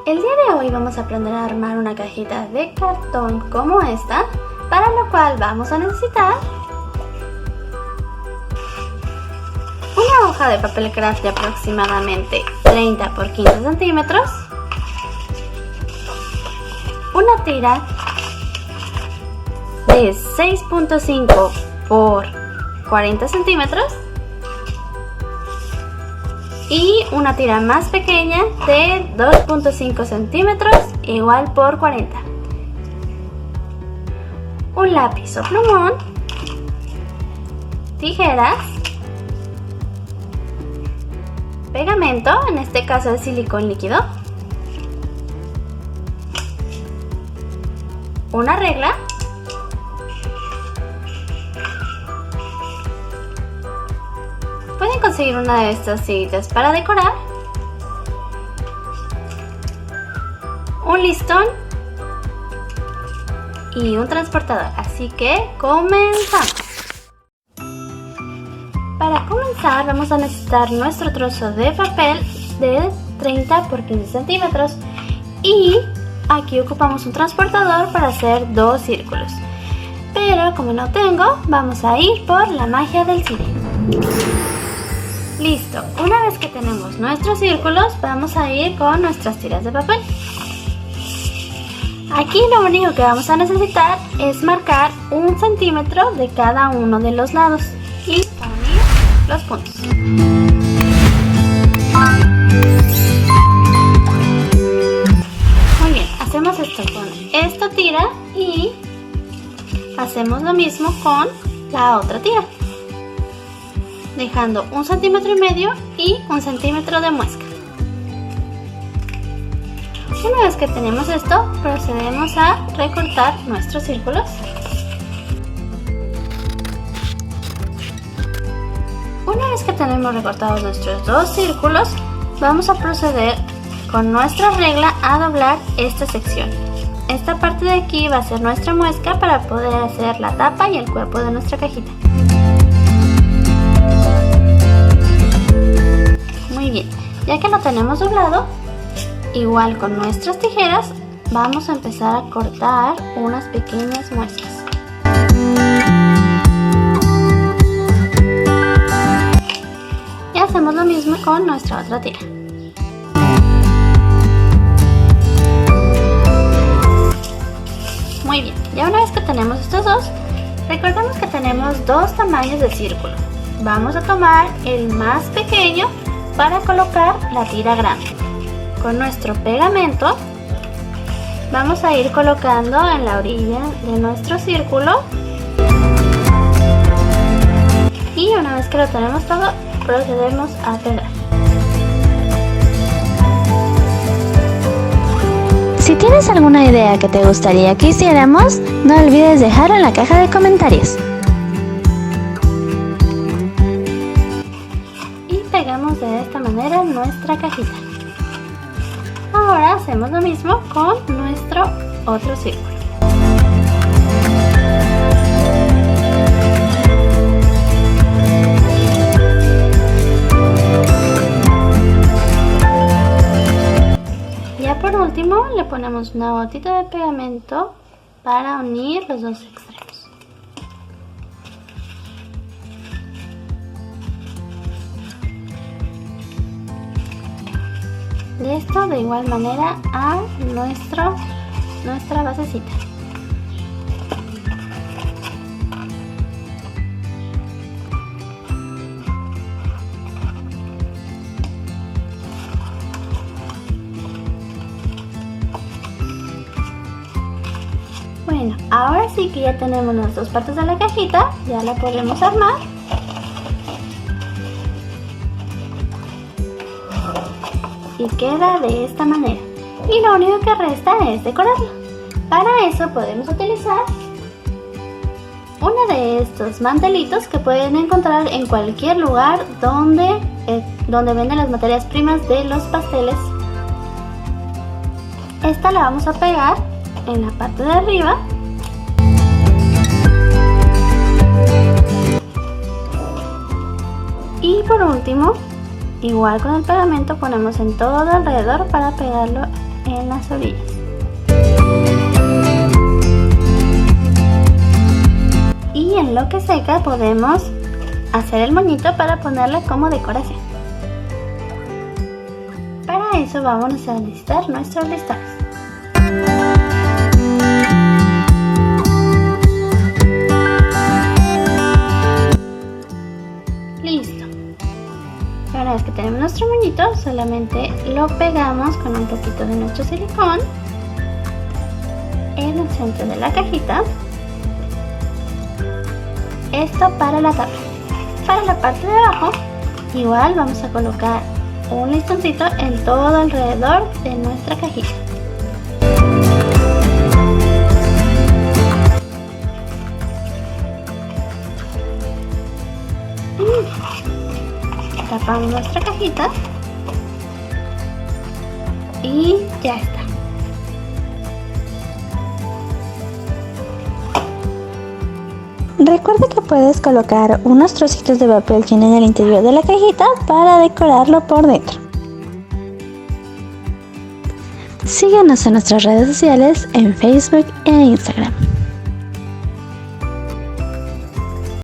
El día de hoy vamos a aprender a armar una cajita de cartón como esta, para lo cual vamos a necesitar una hoja de papel craft de aproximadamente 30 por 15 centímetros, una tira de 6.5 por 40 centímetros y una tira más pequeña de 2.5 centímetros igual por 40, un lápiz o plumón, tijeras, pegamento, en este caso de silicón líquido, una regla, pueden conseguir una de estas tiritas para decorar, un listón y un transportador, así que comenzamos. Para comenzar vamos a necesitar nuestro trozo de papel de 30 por 15 centímetros y aquí ocupamos un transportador para hacer dos círculos, pero como no tengo, vamos a ir por la magia del cine. Listo, una vez que tenemos nuestros círculos, vamos a ir con nuestras tiras de papel. Aquí lo único que vamos a necesitar es marcar 1 centímetro de cada uno de los lados y unir los puntos. Muy bien, hacemos esto con esta tira y hacemos lo mismo con la otra tira, dejando 1,5 centímetros y 1 centímetro de muesca. Una vez que tenemos esto, procedemos a recortar nuestros círculos. Una vez que tenemos recortados nuestros dos círculos, vamos a proceder con nuestra regla a doblar esta sección. Esta parte de aquí va a ser nuestra muesca para poder hacer la tapa y el cuerpo de nuestra cajita. Muy bien, ya que lo tenemos doblado, igual con nuestras tijeras vamos a empezar a cortar unas pequeñas muescas. Y hacemos lo mismo con nuestra otra tira. Muy bien, ya una vez que tenemos estos dos, recordemos que tenemos dos tamaños de círculo. Vamos a tomar el más pequeño para colocar la tira grande. Con nuestro pegamento vamos a ir colocando en la orilla de nuestro círculo y una vez que lo tenemos todo, procedemos a pegar. Si tienes alguna idea que te gustaría que hiciéramos, no olvides dejarlo en la caja de comentarios. Y pegamos de esta manera nuestra cajita. Ahora hacemos lo mismo con nuestro otro círculo. Ya por último le ponemos una gotita de pegamento para unir los dos extremos. Esto de igual manera a nuestra basecita. Bueno, ahora sí que ya tenemos las dos partes de la cajita, ya la podemos armar. Y queda de esta manera. Y lo único que resta es decorarlo. Para eso podemos utilizar uno de estos mantelitos que pueden encontrar en cualquier lugar donde venden las materias primas de los pasteles. Esta la vamos a pegar en la parte de arriba. Y por último, igual con el pegamento ponemos en todo alrededor para pegarlo en las orillas. Y en lo que seca podemos hacer el moñito para ponerle como decoración. Para eso vamos a necesitar nuestros listones. Listo. Una vez que tenemos nuestro moñito, solamente lo pegamos con un poquito de nuestro silicón en el centro de la cajita. Esto para la tapa. Para la parte de abajo, igual vamos a colocar un listoncito en todo alrededor de nuestra cajita. Tapamos nuestra cajita y ya está. Recuerda que puedes colocar unos trocitos de papel chino en el interior de la cajita para decorarlo por dentro. Síguenos en nuestras redes sociales en Facebook e Instagram.